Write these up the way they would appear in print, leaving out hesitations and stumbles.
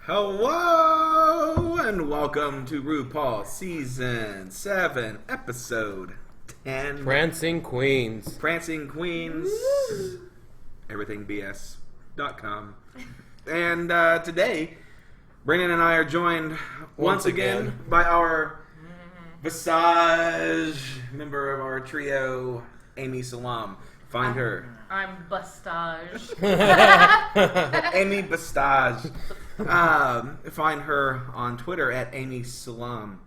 Hello and welcome to Rupaul Season 7, Episode 10. Prancing Queens. Prancing Queens. EverythingBS.com. And today, Brandon and I are joined once again by our Visage member of our trio, Amy Sulam. Find her. I'm Bustage. Amy Bustage. Find her on Twitter at Amy Sulam.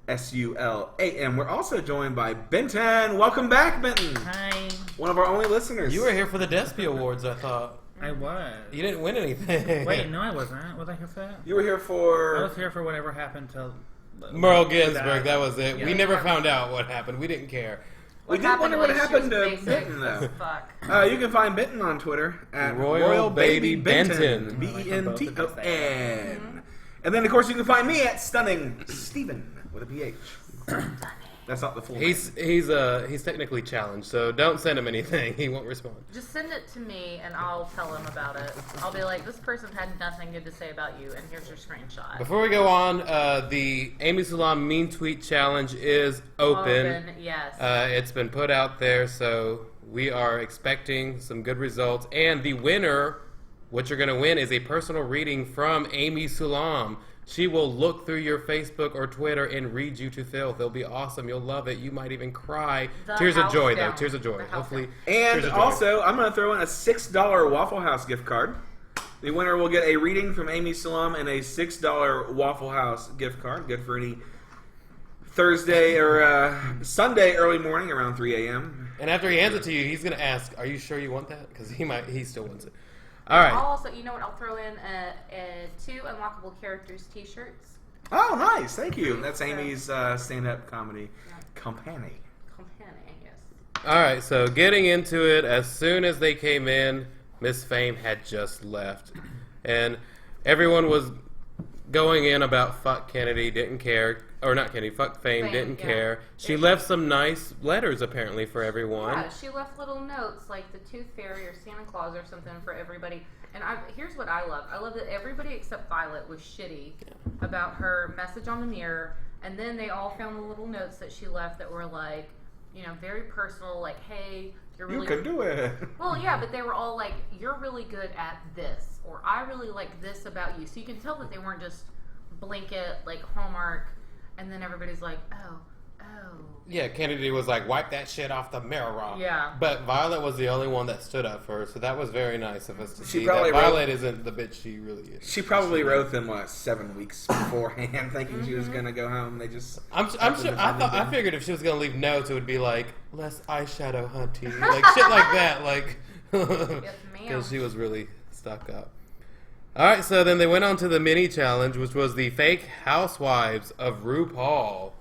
Sulam. We're also joined by Benton. Welcome back, Benton. Hi. One of our only listeners. You were here for the Despy Awards, I thought. I was. You didn't win anything. Wait, no, I wasn't. Was I here for that? You were here I for... was here for whatever happened to Merle Ginsburg, that was it. Yeah. We never found out what happened. We didn't care. We did wonder what happened to basic Benton, as though. fuck. You can find Benton on Twitter at Royal Baby Benton. Benton. And then, of course, you can find me at Stunning Steven with a PH. That's not the full name. He's technically challenged, so don't send him anything. He won't respond. Just send it to me and I'll tell him about it. I'll be like, this person had nothing good to say about you, and here's your screenshot. Before we go on, the Amy Sulam Mean Tweet Challenge is open. Yes. It's been put out there, so we are expecting some good results. And the winner, what you're going to win, is a personal reading from Amy Sulam. She will look through your Facebook or Twitter and read you to filth. It'll be awesome. You'll love it. You might even cry. Tears of joy, though. Tears of joy. Hopefully. And also, I'm going to throw in a $6 Waffle House gift card. The winner will get a reading from Amy Sulam and a $6 Waffle House gift card. Good for any Thursday or Sunday early morning around 3 a.m. And after he hands it to you, he's going to ask, are you sure you want that? Because he still wants it. All right. I'll also, you know what, I'll throw in 2 Unlockable Characters t-shirts. Oh, nice. Thank you. That's Amy's stand-up comedy company. Yes. All right, so getting into it, as soon as they came in, Miss Fame had just left. And everyone was going in about fuck Kennedy, didn't care. Or not Kennedy, fuck Fame, didn't care. She left some nice letters, apparently, for everyone. Yeah, she left little notes, like the Tooth Fairy or Santa Claus or something for everybody. And here's what I love. I love that everybody except Violet was shitty about her message on the mirror. And then they all found the little notes that she left that were like, you know, very personal, like, hey, you're really... You can do it. Well, yeah, but they were all like, you're really good at this. Or I really like this about you. So you can tell that they weren't just blanket, like, Hallmark... And then everybody's like, oh. Yeah, Kennedy was like, wipe that shit off the mirror. Yeah. But Violet was the only one that stood up for her, so that was very nice of us to see probably that Violet isn't the bitch she really is. She probably wrote them, 7 weeks beforehand, thinking she was going to go home. They just... I'm sure. I figured if she was going to leave notes, it would be like, less eyeshadow, hunty. Like, shit like that. Like, Yes, ma'am. because she was really stuck up. Alright, so then they went on to the mini challenge, which was the fake housewives of Rupaul.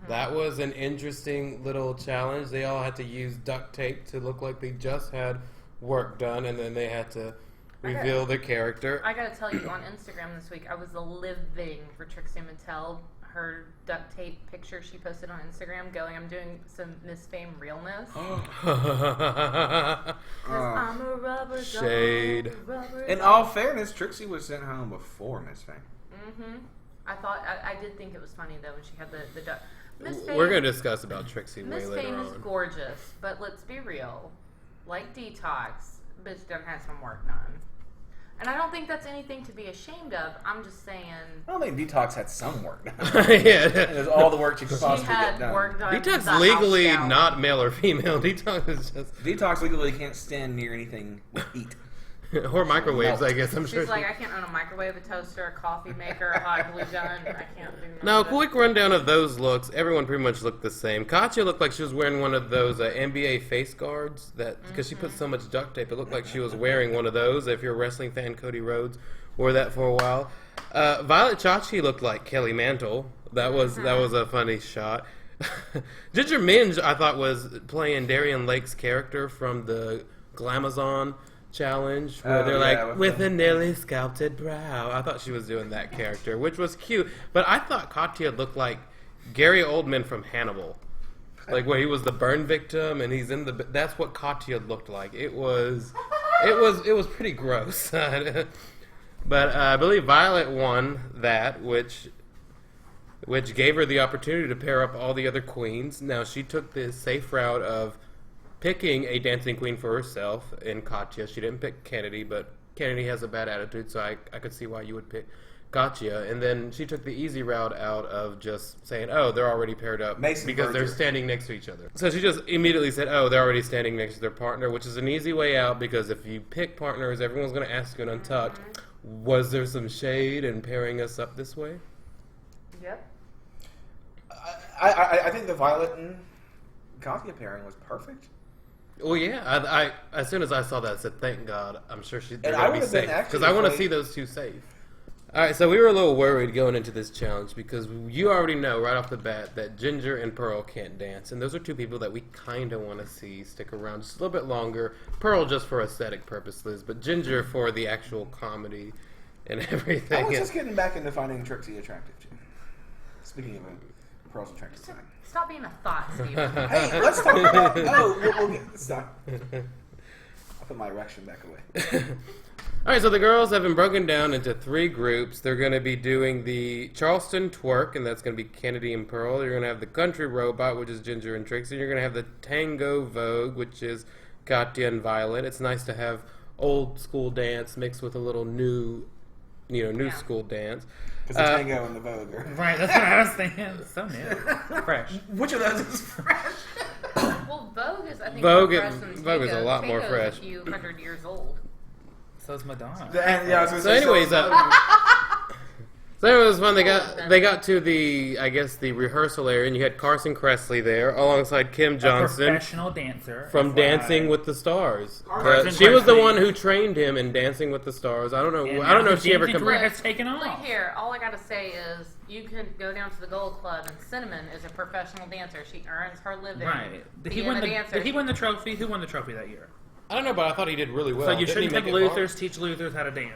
That was an interesting little challenge. They all had to use duct tape to look like they just had work done, and then they had to reveal their character. I gotta tell you, on Instagram this week, I was living for Trixie Mattel. Her duct tape picture she posted on Instagram going, I'm doing some Miss Fame realness. I'm a rubber Shade. doll, rubber In doll. all fairness, Trixie was sent home before Miss Fame. I thought, I did think it was funny though when she had the duct. Miss Fame, We're going to discuss about Trixie way Miss later Fame is on. gorgeous, but let's be real. Like Detox, bitch done had some work done. And I don't think that's anything to be ashamed of. I'm just saying. I don't think Detox had some work done. Yeah. It was all the work she could She possibly had get done. work done. Detox the legally house down. not male or female. Detox is just... Detox legally can't stand near anything with heat. or microwaves, I guess. I'm sure. She's like, I can't own a microwave, a toaster, a coffee maker, a hot glue gun. I can't do none Now, a of it. quick rundown of those looks. Everyone pretty much looked the same. Katya looked like she was wearing one of those NBA face guards because she put so much duct tape. It looked like she was wearing one of those. If you're a wrestling fan, Cody Rhodes wore that for a while. Violet Chachki looked like Kelly Mantle. That was a funny shot. Ginger Minge, I thought, was playing Darian Lake's character from the Glamazon challenge where they're like, with a nearly sculpted brow. I thought she was doing that character, which was cute. But I thought Katya looked like Gary Oldman from Hannibal. Like where he was the burn victim and he's in the... That's what Katya looked like. It was pretty gross. But I believe Violet won that, which gave her the opportunity to pair up all the other queens. Now, she took the safe route of picking a dancing queen for herself in Katya. She didn't pick Kennedy, but Kennedy has a bad attitude, so I could see why you would pick Katya. And then she took the easy route out of just saying, oh, they're already paired up because they're standing next to each other. So she just immediately said, oh, they're already standing next to their partner, which is an easy way out because if you pick partners, everyone's going to ask you in Untucked, was there some shade in pairing us up this way? Yep. I think the Violet and Katya pairing was perfect. Well, yeah. I as soon as I saw that, I said, thank God. I'm sure they're And I going to would be have been safe. Because actually I want to afraid- see those two safe. All right, so we were a little worried going into this challenge because you already know right off the bat that Ginger and Pearl can't dance. And those are two people that we kind of want to see stick around just a little bit longer. Pearl just for aesthetic purposes, but Ginger for the actual comedy and everything. I was just getting back into finding Trixie attractive, too. Speaking of Pearl's attractive side. Stop being a thought, Steve. Hey, let's talk about... we'll get... Stop. I'll put my erection back away. All right, so the girls have been broken down into 3 groups. They're going to be doing the Charleston Twerk, and that's going to be Kennedy and Pearl. You're going to have the Country Robot, which is Ginger and Trixie. You're going to have the Tango Vogue, which is Katya and Violet. It's nice to have old school dance mixed with a little new school dance. Because the Tango and the Vogue are... Right, that's what I was thinking. So new. Fresh. Which of those is fresh? Well, Vogue is, I think, Vogue more is- fresh than Vogue is a Tango. lot more Tango's fresh. a few hundred years old. So is Madonna. And, yeah, I was gonna So say, anyways, so it was fun. They They got to the rehearsal area, and you had Carson Kressley there alongside Kim A Johnson professional dancer. from FYI. Dancing with the Stars. Carson She was the Kressley. one who trained him in Dancing with the Stars. I don't know. And I don't know now if she ever his dancing come. career has taken Look off. here, all I gotta say is you could go down to the Gold Club and Cinnamon is a professional dancer. She earns her living. Right. Did he being win a the? dancer. Did he win the trophy? Who won the trophy that year? I don't know, but I thought he did really well. So you Didn't he shouldn't make have it hard? losers teach losers how to dance.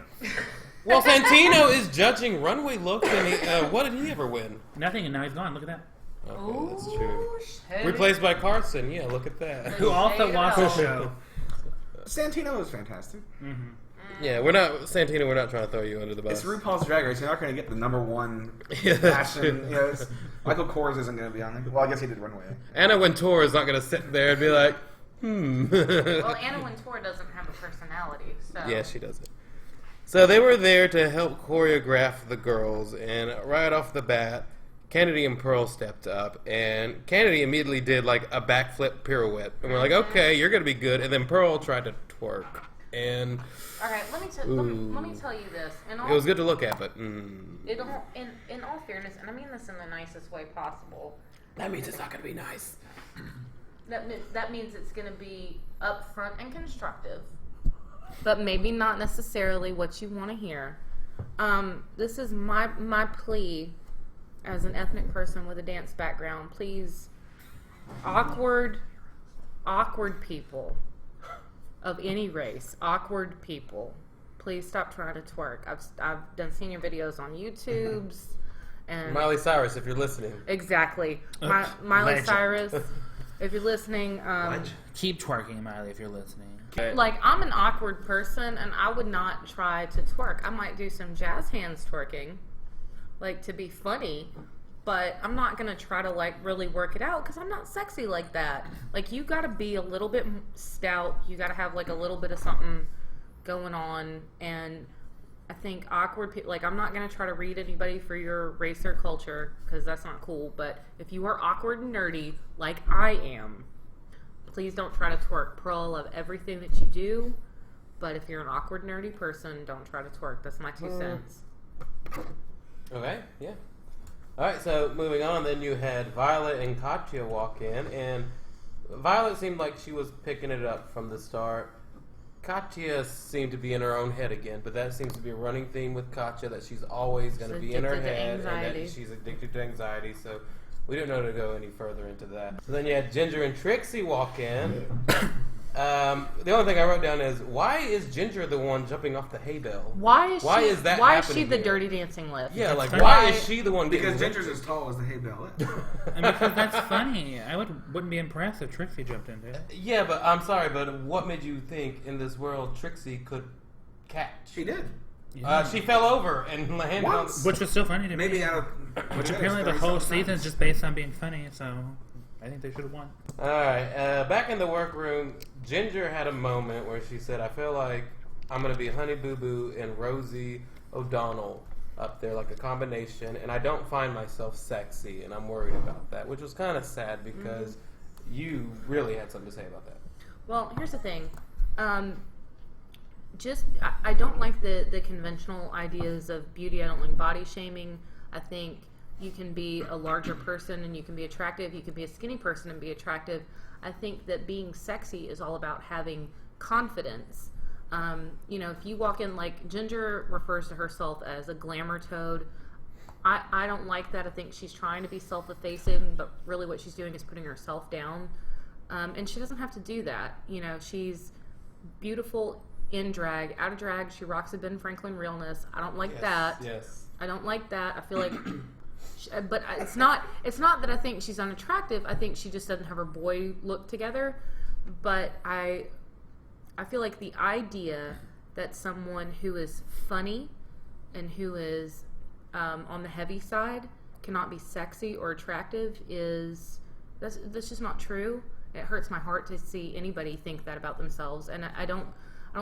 Well, Santino is judging runway looks, and what did he ever win? Nothing, and now he's gone. Look at that. Okay, that's true. shit. Replaced by Carson. Yeah, look at that. Who also watched the show. Santino is fantastic. Yeah, we're not Santino. We're not trying to throw you under the bus. It's RuPaul's Drag Race. You're not going to get the #1 Yeah, that's fashion. true. You know, Michael Kors isn't going to be on there. Well, I guess he did Runway. Anna Wintour is not going to sit there and be like, Well, Anna Wintour doesn't have a personality, so. Yeah, she doesn't. So they were there to help choreograph the girls, and right off the bat, Kennedy and Pearl stepped up, and Kennedy immediately did like a backflip pirouette, and we're like, okay, you're gonna be good. And then Pearl tried to twerk, and All right, let me tell you this. In all, it was good to look at, but in all fairness, and I mean this in the nicest way possible, that means it's not gonna be nice. that means it's going to be upfront and constructive, but maybe not necessarily what you want to hear. This is my plea as an ethnic person with a dance background. Please, awkward people of any race, awkward people, please stop trying to twerk. I've done seen your videos on YouTube's and Miley Cyrus, if you're listening. exactly. Oops, Miley legend. Cyrus, if you're listening, Keep twerking, Miley, if you're listening. like I'm an awkward person and I would not try to twerk. I might do some jazz hands twerking, like to be funny, but I'm not gonna try to like really work it out because I'm not sexy like that. Like you gotta be a little bit stout. You gotta have like a little bit of something going on. And I think awkward people, like I'm not gonna try to read anybody for your race or culture because that's not cool. But if you are awkward and nerdy like I am, please don't try to twerk. Pearl, I love everything that you do, but if you're an awkward, nerdy person, don't try to twerk. That's my 2 cents. Okay, yeah. All right, so moving on, then you had Violet and Katya walk in, and Violet seemed like she was picking it up from the start. Katya seemed to be in her own head again, but that seems to be a running theme with Katya, that she's always going to She's be in her addicted to head, and anxiety. that she's addicted to anxiety, so we don't know to go any further into that. So then you had Ginger and Trixie walk in. The only thing I wrote down is, why is Ginger the one jumping off the hay bale? Why is Why she? is that Why is she happening the here? dirty dancing lift? Yeah, like, That's why right. is she the one getting Because Ginger's lifted? as tall as the hay bale. And because that's funny. I wouldn't be impressed if Trixie jumped into it. Yeah, but I'm sorry, but what made you think in this world Trixie could catch? She did. She fell over and landed on... Which was still funny to Maybe me. Which apparently the whole season is just based on being funny, so I think they should have won. Alright, back in the workroom, Ginger had a moment where she said, I feel like I'm going to be Honey Boo Boo and Rosie O'Donnell up there, like a combination, and I don't find myself sexy, and I'm worried about that, which was kind of sad because you really had something to say about that. Well, here's the thing. I don't like the conventional ideas of beauty. I don't like body shaming. I think you can be a larger person and you can be attractive. You can be a skinny person and be attractive. I think that being sexy is all about having confidence. If you walk in, like Ginger refers to herself as a glamour toad. I don't like that. I think she's trying to be self-effacing, but really what she's doing is putting herself down. And she doesn't have to do that. She's beautiful in drag. Out of drag, she rocks a Ben Franklin realness. I don't like that. Yes. I don't like that. I feel like... But it's not that I think she's unattractive. I think she just doesn't have her boy look together. But I feel like the idea that someone who is funny and who is on the heavy side cannot be sexy or attractive that's just not true. It hurts my heart to see anybody think that about themselves, and I don't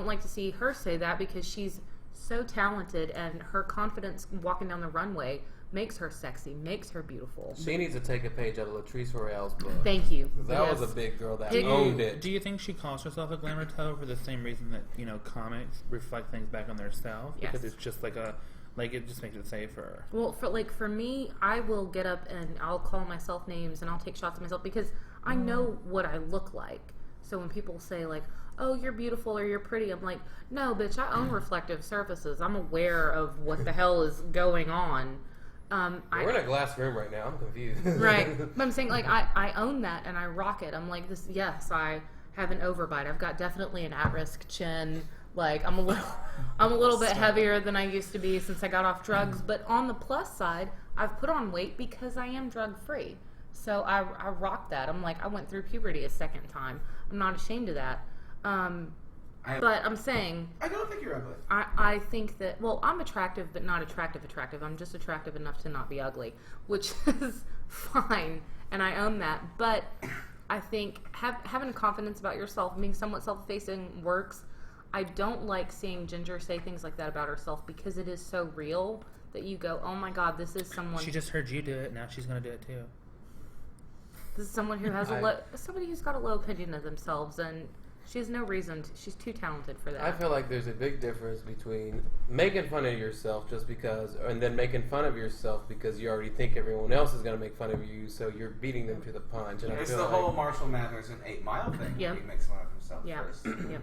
like to see her say that because she's so talented and her confidence walking down the runway makes her sexy, makes her beautiful. She needs to take a page out of Latrice Royale's book. Thank you. That was a big girl that owned it. Do you think she calls herself a glamour toe for the same reason that comics reflect things back on themselves? Yes. Because it's just it just makes it safer. Well, for me, I will get up and I'll call myself names and I'll take shots at myself because I know what I look like. So when people say like, "Oh, you're beautiful" or "You're pretty," I'm like, "No, bitch, I own reflective surfaces. I'm aware of what the hell is going on." We're in a glass room right now. I'm confused. Right. But I'm saying, like, I own that and I rock it. I'm like, yes, I have an overbite. I've got definitely an at-risk chin. Like, I'm a little bit heavier than I used to be since I got off drugs. But on the plus side, I've put on weight because I am drug-free. So I rock that. I'm like, I went through puberty a second time. I'm not ashamed of that. But I'm saying... I don't think you're ugly. I think that... Well, I'm attractive, but not attractive. I'm just attractive enough to not be ugly, which is fine, and I own that. But I think having confidence about yourself and being somewhat self-effacing works. I don't like seeing Ginger say things like that about herself because it is so real that you go, oh my God, this is someone... She just heard you do it, now she's going to do it too. This is someone who has somebody who's got a low opinion of themselves, and... She has no reason to. She's too talented for that. I feel like there's a big difference between making fun of yourself just because, and then making fun of yourself because you already think everyone else is going to make fun of you, so you're beating them to the punch. And it's I feel the whole Marshall Mathers and 8 Mile thing. Yeah. He makes fun of himself first. Yeah.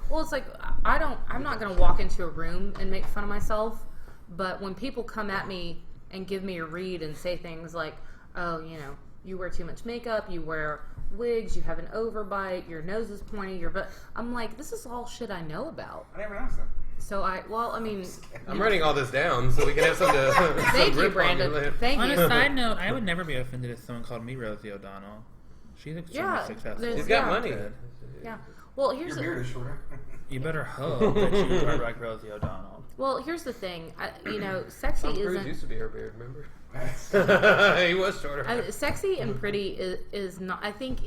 Well, it's like I'm not going to walk into a room and make fun of myself, but when people come at me and give me a read and say things like, "Oh, you wear too much makeup, you wear wigs, you have an overbite, your nose is pointy, I'm like, this is all shit I know about." I never noticed that. So I'm writing all this down so we can have something to Thank you, Brandon. Thank On you. a side note, I would never be offended if someone called me Rosie O'Donnell. She's extremely successful. He's got money. Yeah. Well, here's Your beard is shorter. You better hope that you are like Rosie O'Donnell. Well, here's the thing. Sexy Tom Cruise isn't... used to be her beard, remember? He was shorter. Sexy and pretty is not... I think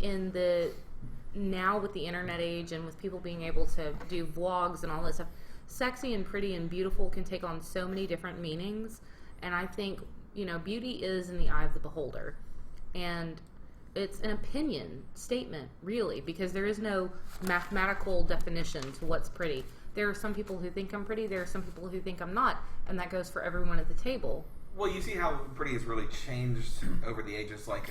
now with the internet age and with people being able to do vlogs and all this stuff, sexy and pretty and beautiful can take on so many different meanings. And I think, beauty is in the eye of the beholder. And it's an opinion statement, really, because there is no mathematical definition to what's pretty. There are some people who think I'm pretty, there are some people who think I'm not, and that goes for everyone at the table. Well, you see how pretty has really changed over the ages. Like,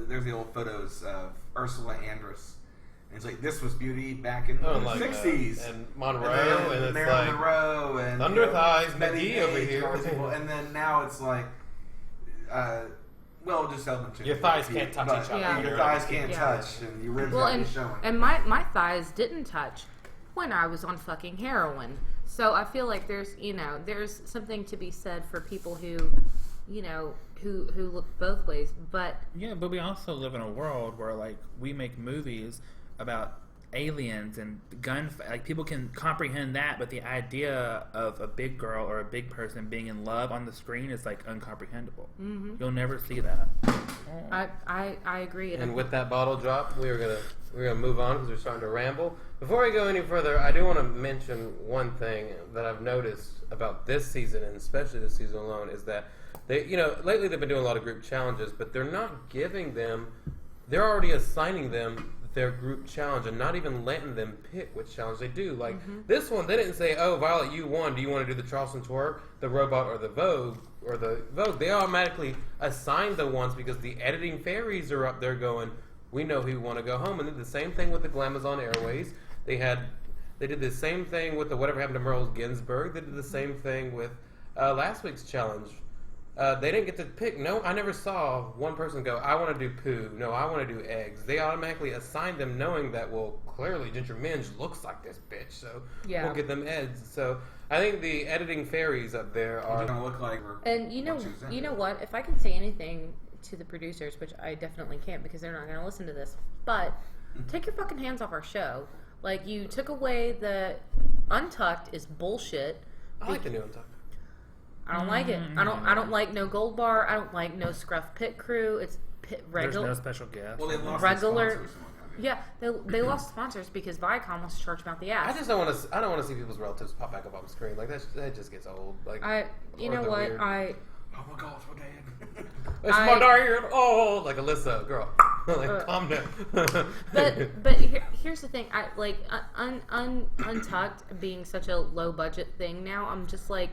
there's the old photos of Ursula Andress. And it's like, this was beauty back in the 60s. And Monroe, and it's Marilyn like... Monroe, and... Thunder Thighs, Betty McGee over Page, here. all these people. And then now it's like... just Elton. Your thighs can't touch each other. Yeah. Your thighs can't touch, and your ribs gotta be showing. And my thighs didn't touch when I was on fucking heroin. So I feel like there's something to be said for people who look both ways. But yeah, but we also live in a world where like we make movies about aliens and like people can comprehend that, but the idea of a big girl or a big person being in love on the screen is like incomprehensible. Mm-hmm. You'll never see that. I agree. And with that bottle drop, we're gonna move on because we're starting to ramble. Before we go any further, I do want to mention one thing that I've noticed about this season, and especially this season alone, is that they, lately they've been doing a lot of group challenges, but they're not giving them. They're already assigning them their group challenge and not even letting them pick which challenge they do. Like this one, they didn't say, "Oh, Violet, you won. Do you want to do the Charleston Twerk, the Robot, or the Vogue?" They automatically assigned the ones because the editing fairies are up there going, "We know who want to go home." And did the same thing with the Glamazon Airways. They did the same thing with the Whatever Happened to Merle Ginsburg. They did the same thing with last week's challenge. They didn't get to pick. No, I never saw one person go, "I want to do poo." No, I want to do eggs. They automatically assigned them knowing that, well, clearly Ginger Minge looks like this bitch, so we'll get them eggs. So I think the editing fairies up there are going to look like. And you know what? If I can say anything to the producers, which I definitely can't because they're not going to listen to this, but take your fucking hands off our show. Like, you took away the Untucked is bullshit. I like the new Untucked. I don't like it. I don't like no Gold Bar. I don't like no Scruff Pit Crew. It's regular. There's no special guest. Well, they lost regular. sponsors. Yeah, they lost sponsors because Viacom wants to charge them out the ass. I just don't want to. I don't want to see people's relatives pop back up on the screen. Like that just gets old. Like you know what? Weird. Oh my God, it's my dad. It's my dad. Oh, like Alyssa, girl. Like calm down. but here's the thing. I like Untucked being such a low budget thing now. I'm just like.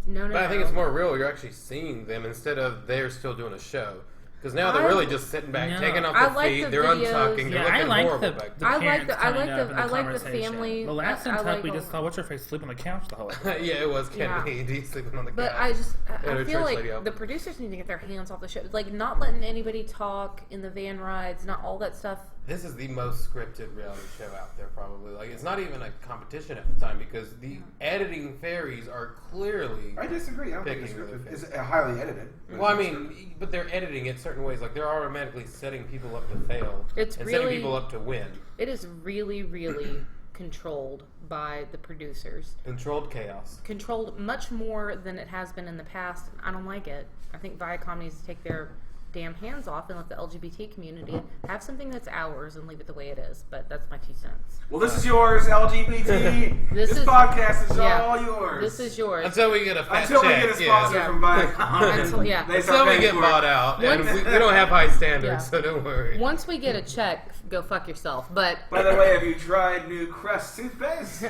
No. But I think it's more real. You're actually seeing them instead of they're still doing a show. Because now they're really just sitting back, taking off their feet. They're untucking. They're looking horrible back there. I like the family. The last Untucked we just saw what's her face sleep on the couch the whole time. Yeah, it was Kennedy sleeping on the couch. But I feel like the producers need to get their hands off the show. Like, not letting anybody talk in the van rides, not all that stuff. This is the most scripted reality show out there, probably. Like, it's not even a competition at the time because the editing fairies are clearly. I disagree. I don't think it's scripted. It's highly edited. Well, I mean, but they're editing it certain ways. Like, they're automatically setting people up to fail setting people up to win. It is really, really controlled by the producers. Controlled chaos. Controlled much more than it has been in the past. I don't like it. I think Viacom needs to take their damn hands off and let the LGBT community have something that's ours and leave it the way it is. But that's my 2 cents. Well, this is yours, LGBT. this podcast is all yours. This is yours. Until we get a fat Until check. we get a sponsor from Viacom. Until we get bought out. And we don't have high standards, so don't worry. Once we get a check, go fuck yourself. But by the way, have you tried new Crest toothpaste?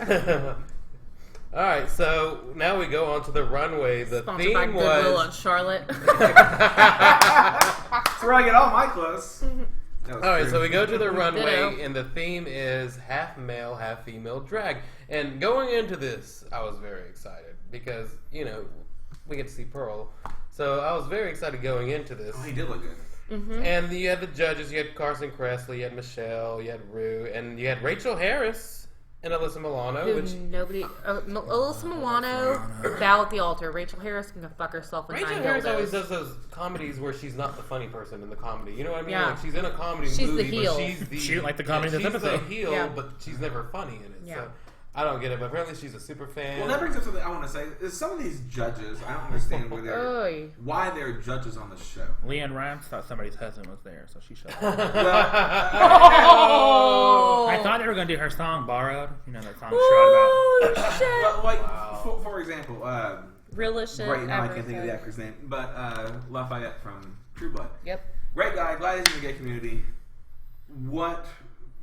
All right, so now we go on to the runway. The sponsored theme by Goodwill was on Charlotte. That's where I get all my clothes. All right, so we go to the runway, and the theme is half male, half female drag. And going into this, I was very excited because we get to see Pearl, so I was very excited going into this. Oh, he did look good. Mm-hmm. And you had the judges. You had Carson Kressley, you had Michelle, you had Rue, and you had Rachel Harris. And Alyssa Milano, Alyssa Milano, bow at the altar. Rachel Harris can go fuck herself with Rachel 9 Harris dildos. always does those comedies where she's not the funny person in the comedy. You know what I mean? Yeah. Like she's in a comedy She's movie, the heel. but She like the comedy in this she's episode. the heel, Yeah. but she's never funny in it. Yeah. So I don't get it. But apparently she's a super fan. Well, that brings up something I want to say. Is some of these judges, I don't understand why they're judges on the show. Leanne Rimes thought somebody's husband was there, so she showed up. Oh! I thought they were going to do her song, Borrowed. You know that song Oh, she wrote shit. Well, like, for example, Realist shit. right now I can't think of the actor's name, but Lafayette from True Blood. Yep. Great guy, glad he's in the gay community. What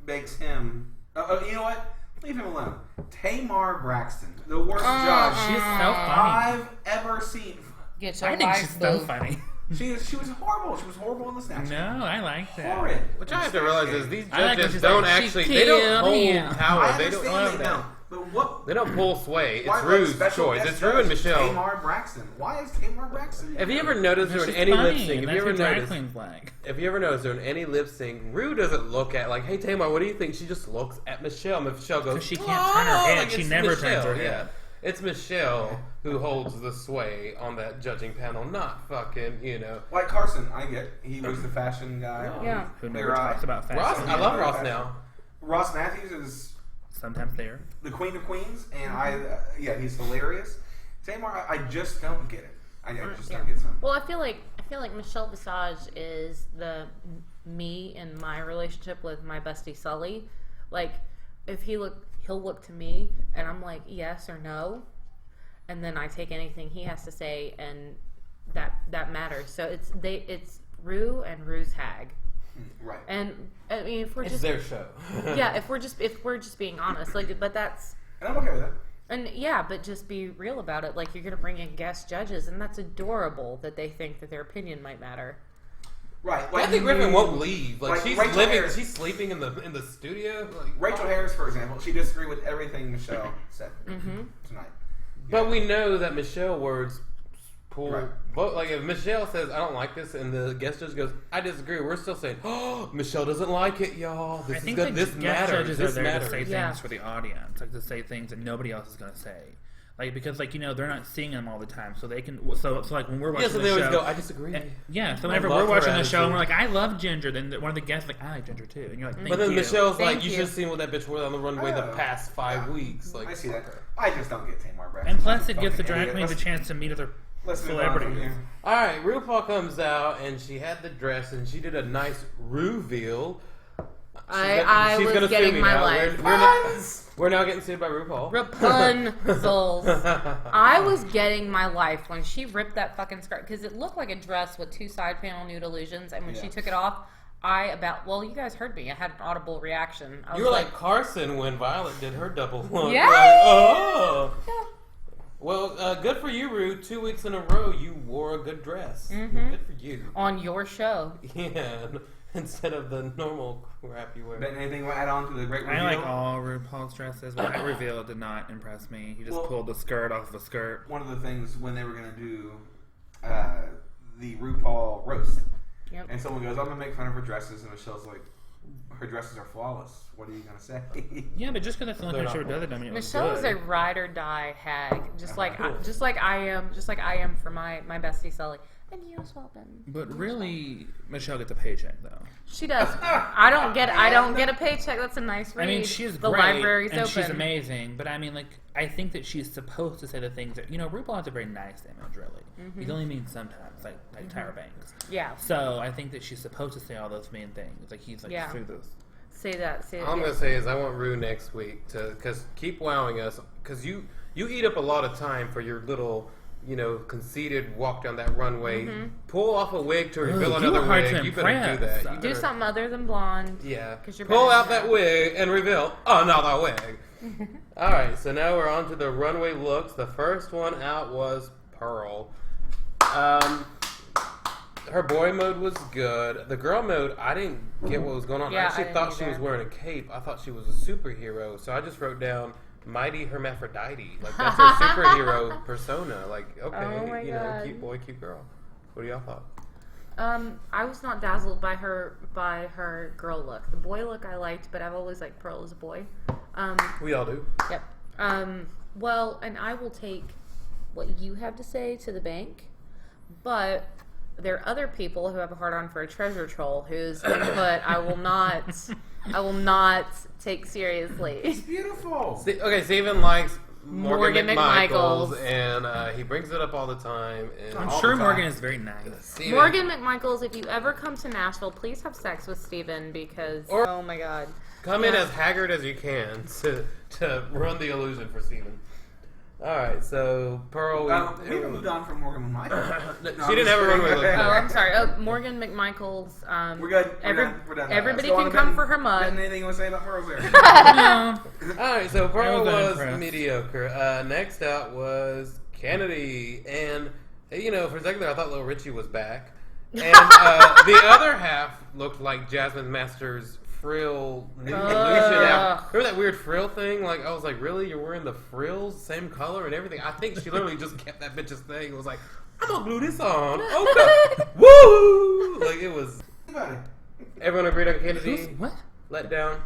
makes him... you know what? Leave him alone. Tamar Braxton, the worst judge She's so funny. I've ever seen. Get your I think wife, she's so boo. funny. She was horrible. She was horrible in the Snatch. No, I like that. Horrid. Which I have to realize is these I like when judges she's don't like, actually. she They don't killed hold him. power. I They don't. understand they don't. But what? They don't pull sway. Why It's would Rue's special choice. guest It's Rue and judge Michelle. Tamar Braxton. Why is Tamar Braxton? Have you ever noticed during She's any funny, lip sync? and Have you that's ever what drag noticed? queens like. If you ever noticed during any lip sync, Rue doesn't look at like, "Hey Tamar, what do you think?" She just looks at Michelle. Michelle goes, 'Cause she can't turn her head. Like, She it's never turns Michelle, her yeah. head. It's Michelle who holds the sway on that judging panel, not fucking, Like Carson, I get. He was the fashion guy. Yeah. Who never talks about fashion. Ross, I love Ross now. Ross Matthews is sometimes there. the Queen of Queens, and he's hilarious. Tamar, I just don't get it. I just don't get something. Well, I feel like Michelle Visage is the me in my relationship with my bestie Sully. Like, if he'll look to me, and I'm like yes or no, and then I take anything he has to say, and that matters. So it's Rue and Rue's hag. Right. And I mean, if we're It's just their show. yeah, if we're just being honest, like, but that's. And I'm okay with that. And yeah, but just be real about it. Like, you're going to bring in guest judges, and that's adorable that they think that their opinion might matter. Right. I think Griffin won't leave. Like, she's Rachel living. Harris. She's sleeping in the studio. Like, Rachel Harris, for example, she disagreed with everything Michelle said tonight. But we know that Michelle words pull. Right. But like, if Michelle says I don't like this, and the guest judge goes I disagree, we're still saying, oh, Michelle doesn't like it, y'all. This I is think good. the This guest matters. judges This are there matters. to say Yeah. things for the audience, like to say things that nobody else is going to say. Like, because, like, they're not seeing them all the time, so they can. So like when we're watching Yeah, so the they always show, go, I disagree. yeah. So I whenever love we're her watching the show, attitude. and we're like, I love Ginger. Then one of the guests is like, I like Ginger too, and you're like, But then Thank you. Michelle's like, Thank you you. should have seen what that bitch wore on the runway the Oh, past 5 weeks. Like, I see that. I just don't get Tamar Braxton. And plus, it gives the Fucking drag idiot. queens a Let's- chance to meet other Let's move on from celebrities. here. all right, RuPaul comes out and she had the dress and she did a nice reveal. I She's was gonna sue getting me my now. life. We're now getting sued by RuPaul. Rapunzel's. I was getting my life when she ripped that fucking skirt, because it looked like a dress with 2 side panel nude illusions, and when she took it off, you guys heard me. I had an audible reaction. I was You were like Carson when Violet did her double look. Yeah. Like, oh. Well, good for you, Ru. 2 weeks in a row, you wore a good dress. Good for you. on your show. Yeah, instead of the normal crap you wear. Ben, anything to add on to the great reveal? I like all RuPaul's dresses, but that reveal did not impress me. He just pulled the skirt off of a skirt. One of the things when they were going to do the RuPaul roast, Yep. and someone goes, I'm going to make fun of her dresses, and Michelle's like, her dresses are flawless. What are you going to say? Yeah, but just because that's the only They're time she not does it, I mean, it was Michelle is good. a ride or die hag, just like Cool. I am for my bestie Sully. And you as well, Ben. But really, Michelle gets a paycheck though. She does. I don't get a paycheck. That's a nice read. I mean, she's the great library's and open. she's amazing. But I mean, like, I think that she's supposed to say the things that RuPaul has a very nice image, really. He's only mean sometimes, like Tyra Banks. Yeah. So I think that she's supposed to say all those mean things. Like he's like through this. Say that. All I'm gonna say is I want Ru next week because keep wowing us because you eat up a lot of time for your little conceited walk down that runway. Pull off a wig to reveal you another were hard wig. to You better do impress. that. You Do better- something other than blonde. Yeah. 'Cause you're Pull better out than that wig and reveal another wig. All right, so now we're on to the runway looks. The first one out was Pearl. Her boy mode was good. The girl mode, I didn't get what was going on. Yeah, I actually I didn't thought she either. was wearing a cape. I thought she was a superhero. So I just wrote down Mighty Hermaphrodite. Like, that's her superhero persona. Like, okay, Oh my God. cute boy, cute girl. What do y'all thought? I was not dazzled by her girl look. The boy look I liked, but I've always liked Pearl as a boy. We all do. Yep. Well, and I will take what you have to say to the bank, but there are other people who have a hard on for a treasure troll whose input I will not take seriously. It's beautiful. Okay, Steven likes Morgan McMichaels, McMichaels. and he brings it up all the time. And I'm all sure the time. Morgan is very nice. Steven- Morgan McMichaels, if you ever come to Nashville, please have sex with Steven because oh my god. Come in as haggard as you can to run the illusion for Steven. Alright, so Pearl... We moved on from Morgan McMichael. She didn't have a runway look. Oh, I'm sorry. Oh, Morgan McMichaels. We're good. We're done. Everybody Let's go can on to come Ben. for her mud. Ben, anything you want to say about Pearl's there? No. Alright, so Pearl I was was unimpressed. mediocre. Next out was Kennedy. And, for a second there, I thought Lil Richie was back. And the other half looked like Jasmine Masters' frill new illusion. Remember that weird frill thing? Like, I was like, really? You're wearing the frills, same color and everything? I think she literally just kept that bitch's thing. It was like, I'm gonna glue this on. Okay. Woo! Like, it was... Everyone agreed on Kennedy? What? Let down?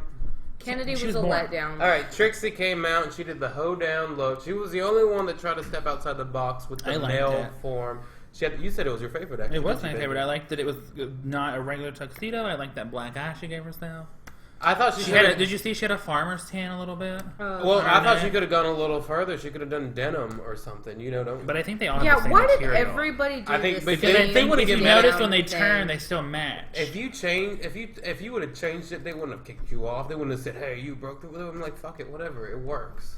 Kennedy She was was a born. letdown. All right, Trixie came out and she did the hoedown look. She was the only one that tried to step outside the box with I the liked male it. form. You said it was your favorite, actually. It was didn't my you, favorite. baby? I liked that it was not a regular tuxedo. I liked that black eye she gave herself. I thought She had did you see she had a farmer's tan a little bit? Well, I thought she could have gone a little further. She could have done denim or something. You know, don't. But I think they all have Yeah, the same why did material. everybody do I think this? because they would've If you given notice it when they thing? turn, they still match. If you would have changed it, they wouldn't have kicked you off. They wouldn't have said, "Hey, you broke the." They would have been like, "Fuck it, whatever, it works."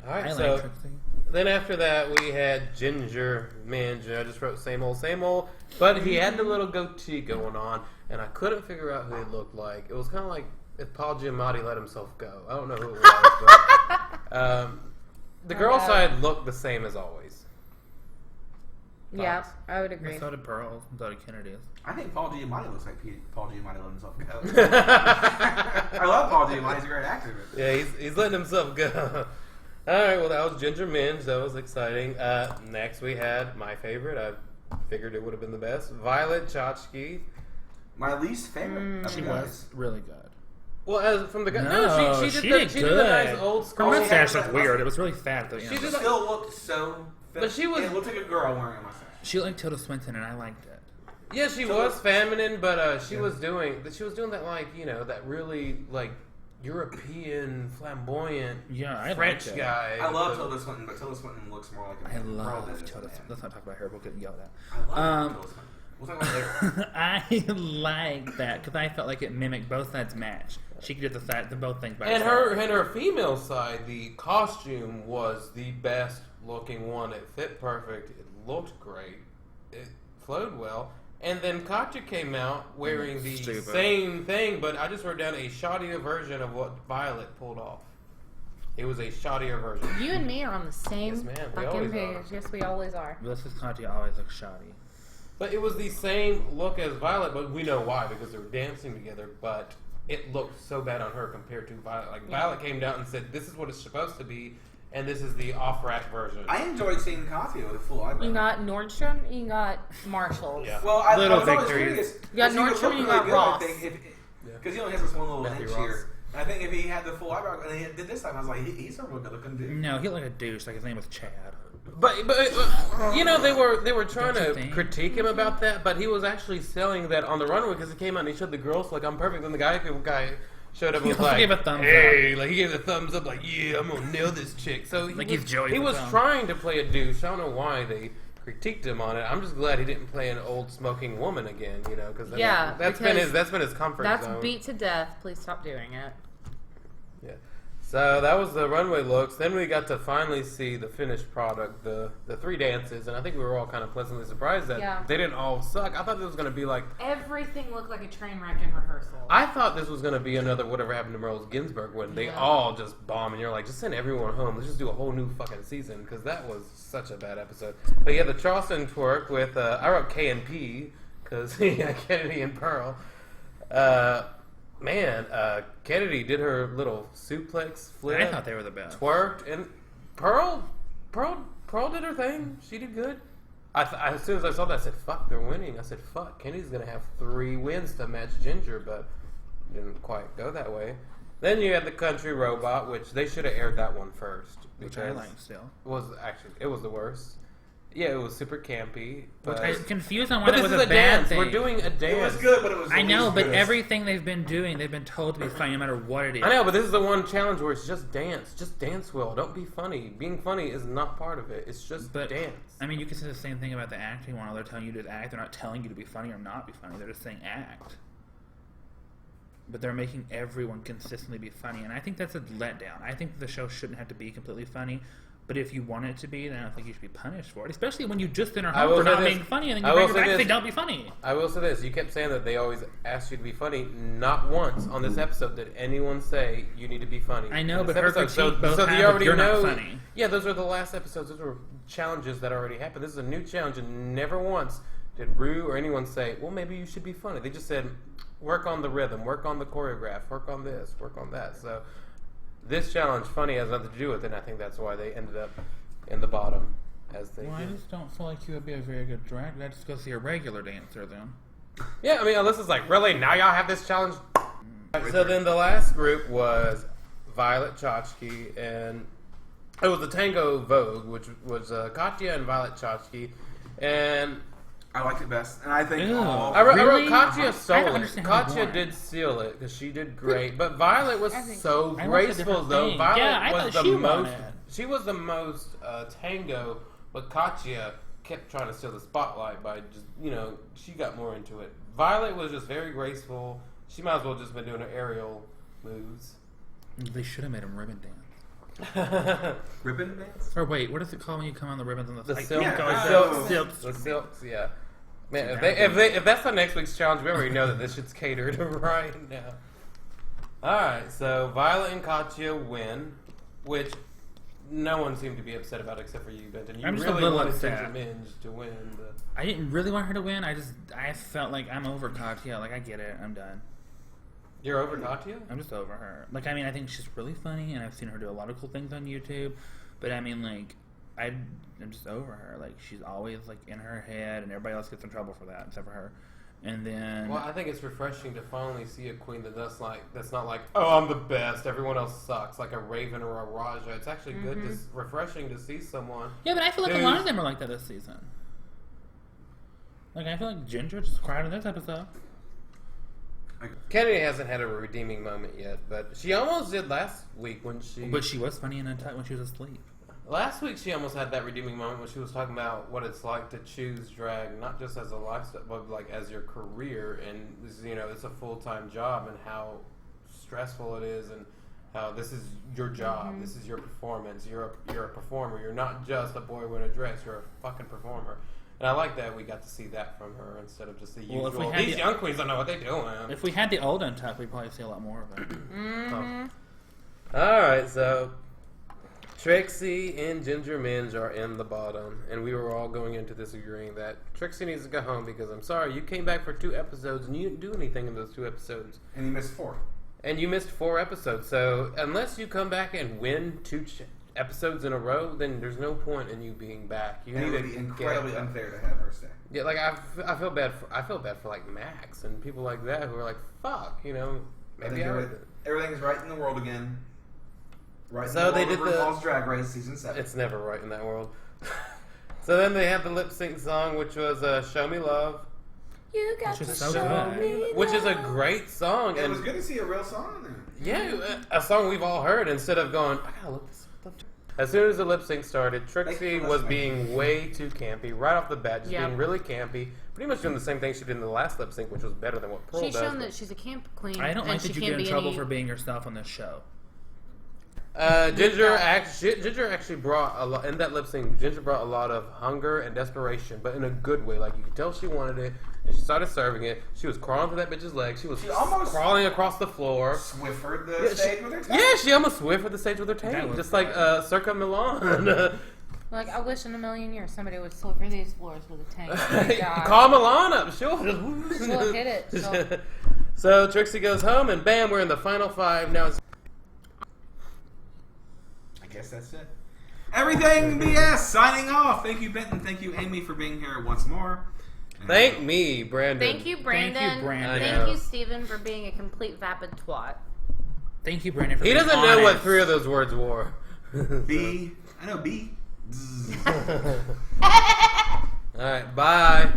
All right, I so like Trixie. then after that we had Ginger Minge. I just wrote same old, but he had the little goatee going on, and I couldn't figure out who he looked like. It was kind of like if Paul Giamatti let himself go. I don't know who it was, but the girl side looked the same as always. Yeah, I would agree. So did Pearl. So did Kennedy's. I think Paul Giamatti looks like Paul Giamatti let himself go. I love Paul Giamatti. He's a great actor. Yeah, he's letting himself go. All right, well, that was Ginger Minge. That was exciting. Next, we had my favorite. I figured it would have been the best. Violet Chachki. My least favorite. Of She the was guys. really good. Well, as from the guy, No, she did the nice old Her school. mustache looked weird. It was really fat. Though, She She did still looked so. But she was- It looked like a girl wearing a mustache. She looked like Tilda Swinton, and I liked it. Yeah, she was feminine, but she was doing that like that really like European flamboyant Yeah, I French liked it. guy. I love Tilda Swinton, but Tilda Swinton looks more like a I love girl than Tilda a man. Let's not talk about her. We'll get yelled at. I love Tilda Swinton. We'll talk about it later. I like that because I felt like it mimicked both sides match. She could do the both things by And herself. her female side, the costume was the best looking one. It fit perfect. It looked great. It flowed well. And then Katya came out wearing the Stupid. same thing, but I just wrote down a shoddier version of what Violet pulled off. It was a shoddier version. You and me are on the same Yes, ma'am. We fucking always page. are. Yes, we always are. This is Katya always looks shoddy. But it was the same look as Violet, but we know why, because they were dancing together, but it looked so bad on her compared to Violet. Like, Violet came down and said, this is what it's supposed to be, and this is the off-rack version. I enjoyed seeing Katya with full eyebrows. You got Nordstrom, you got Marshalls. Yeah. Well, I Little was always victories. curious. You got Nordstrom and you got Ross. Because he only has this one little Matthew inch Ross. here. And I think if he had the full eyebrows, and he did this time, I was like, he's a real good looking dude. No, he looked like a douche. Like his name was Chad. But they were trying Don't you to think? critique him about that, but he was actually selling that on the runway because he came out and he showed the girls like I'm perfect, and the guy showed up and He was also like, gave a thumbs hey, like he gave a thumbs up, like yeah, I'm gonna nail this chick. So Like he's Joey he was Fatone. trying to play a douche. I don't know why they critiqued him on it. I'm just glad he didn't play an old smoking woman again, because Yeah, that's been his comfort That's zone. beat to death. Please stop doing it. Yeah. So that was the runway looks. Then we got to finally see the finished product, the 3 dances, and I think we were all kind of pleasantly surprised that they didn't all suck. I thought this was going to be like... Everything looked like a train wreck in rehearsal. I thought this was going to be another Whatever Happened to Rose Ginsburg when they all just bomb and you're like, just send everyone home. Let's just do a whole new fucking season because that was such a bad episode. But yeah, the Charleston twerk with... I wrote K and P because Kennedy and Pearl. Kennedy did her little suplex flip. I thought they were the best. Twerked, and Pearl did her thing. She did good. As soon as I saw that, I said, fuck, they're winning. I said, fuck, Kennedy's going to have 3 wins to match Ginger, but didn't quite go that way. Then you had the Country Robot, which they should have aired that one first. Which I like still. It was the worst. Yeah, it was super campy. Which But, I'm confused on why but that this was is a a bad dance. thing. We're doing a dance. It was good, but it was. I know, least but good. everything they've been doing, they've been told to be funny no matter what it is. I know, but this is the one challenge where it's just dance. Just dance well. Don't be funny. Being funny is not part of it. It's just But dance. I mean, you can say the same thing about the acting one. They're telling you to act. They're not telling you to be funny or not be funny. They're just saying act. But they're making everyone consistently be funny, and I think that's a letdown. I think the show shouldn't have to be completely funny. But if you want it to be, then I don't think you should be punished for it. Especially when you just sent her I home will for say not this. being funny, and then I you will bring her say back and this. say, don't be funny. I will say this. You kept saying that they always asked you to be funny. Not once on this episode did anyone say you need to be funny. I know, In this but her episode. critique both so have you it, already you're know. not funny. Yeah, those were the last episodes. Those were challenges that already happened. This is a new challenge, and never once did Rue or anyone say, well, maybe you should be funny. They just said, work on the rhythm, work on the choreograph, work on this, work on that. So this challenge, funny, has nothing to do with it, and I think that's why they ended up in the bottom. As they Well, I did. just don't feel like you would be a very good drag. I'd just go see a regular dancer then. Yeah, I mean, Alyssa's like, really? Now y'all have this challenge? So then the last group was Violet Chachki, and it was the Tango Vogue, which was Katya and Violet Chachki. And I liked it best, and I think Ew. all. I wrote Really? Katya I stole don't it. understand how you Katya won. did steal it because she did great, but Violet was so I watched a graceful different though. thing. Violet Yeah, I was thought the she won most. it. She was the most tango, but Katya kept trying to steal the spotlight by just she got more into it. Violet was just very graceful. She might as well just been doing her aerial moves. They should have made him ribbon dance. Ribbon dance? Or wait, what is it called when you come on the ribbons on the The like, silk, you go like silks. silks. the silks, yeah. Man, See, if that's the next week's challenge, we already know that this shit's catered right now. Alright, so Violet and Katya win, which no one seemed to be upset about except for you, Benton. You I'm just a really little wanted upset. Ginger Minge to win. I didn't really want her to win. I felt like I'm over Katya. Like I get it. I'm done. You're over Katya? I'm just over her. Like I think she's really funny, and I've seen her do a lot of cool things on YouTube. But I'm just over her. Like she's always like in her head, and everybody else gets in trouble for that, except for her. And then Well, I think it's refreshing to finally see a queen that's not like, oh, I'm the best, everyone else sucks, like a Raven or a Raja. It's actually good, refreshing to see someone. yeah, but I feel like a lot of them are like that this season. Like I feel like Ginger just cried in this episode. Kennedy hasn't had a redeeming moment yet, but she almost did last week when she. But she was funny in when she was asleep. Last week she almost had that redeeming moment when she was talking about what it's like to choose drag, not just as a lifestyle, but like as your career, and it's a full-time job, and how stressful it is, and how this is your job, this is your performance. You're a performer. You're not just a boy wearing a dress. You're a fucking performer. And I like that we got to see that from her instead of just the usual. Well, if we had These young queens don't know what they're doing. If we had the old Untucked, we'd probably see a lot more of it. All right, so Trixie and Ginger Minge are in the bottom, and we were all going into this agreeing that Trixie needs to go home because I'm sorry, you came back for 2 episodes and you didn't do anything in those 2 episodes. And you missed 4. And you missed 4 episodes, so unless you come back and win 2 episodes in a row, then there's no point in you being back. You And it need would to be get incredibly back. unfair to have her stay. Yeah, like I feel bad for like Max and people like that who are like, fuck, maybe Everything's right in the world again. Right. So they did RuPaul's Drag Race season 7. It's never right in that world. So then they had the lip sync song, which was "Show Me Love," You got Which to is so show good. me which is a love. great song. It And was good to see a real song in there. yeah, a song we've all heard instead of going, I gotta look this up. As soon as the lip sync started, Trixie was being way too campy right off the bat, just being really campy. Pretty much doing the same thing she did in the last lip sync, which was better than what Pearl She's does. shown that she's a camp queen. I don't and like she that you can't get in be trouble any- for being yourself on this show. Ginger actually brought a lot in that lip sync. Ginger brought a lot of hunger and desperation, but in a good way. Like you could tell she wanted it, and she started serving it. She was crawling through that bitch's leg. She was almost crawling across the floor. Swiffered the stage with her tail. Yeah, she almost Swiffered the stage with her That tail, was just like Circa Milan. Like, I wish in a million years somebody would slipper these floors with a tank. Oh my God. Call Milan up. She'll She'll hit it. She'll- So Trixie goes home, and bam, we're in the final 5 now. I guess that's it. Everything BS signing off. Thank you, Benton. Thank you, Amy, for being here once more. And Thank me, Brandon. Thank you, Brandon. Brandon. Thank you, Steven, for being a complete vapid twat. Thank you, Brandon, for He being doesn't know what honest. 3 of those words were. B. I know B. All right, bye.